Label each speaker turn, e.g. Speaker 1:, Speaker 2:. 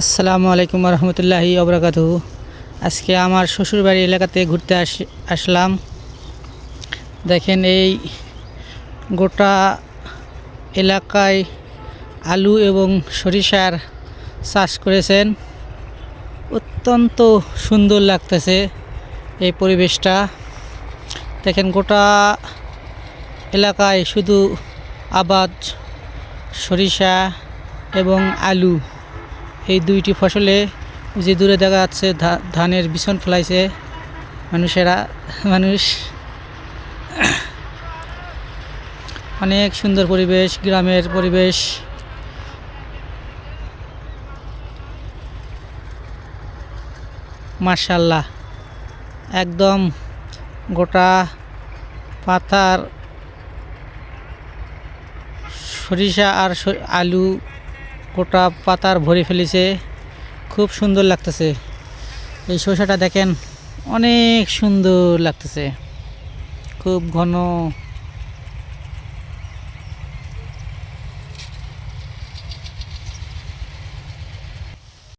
Speaker 1: আসসালামু আলাইকুম রহমতুল্লাহি ওবরাকাতুহু। আজকে আমার শ্বশুরবাড়ি এলাকাতে ঘুরতে আসলাম। দেখেন এই গোটা এলাকায় আলু এবং সরিষার চাষ করেছেন। অত্যন্ত সুন্দর লাগতেছে এই পরিবেশটা। দেখেন গোটা এলাকায় শুধু আবাদ সরিষা এবং আলু, এই দুইটি ফসলে যে দূরে দেখা যাচ্ছে ধানের বিছন ফেলাইছে মানুষ। অনেক সুন্দর পরিবেশ, গ্রামের পরিবেশ। মাশাআল্লাহ, একদম গোটা পাতার সরিষা আর আলু গোটা পাতার ভরে ফেলেছে। খুব সুন্দর লাগতেছে। এই সরিষাটা দেখেন অনেক সুন্দর লাগতেছে, খুব ঘন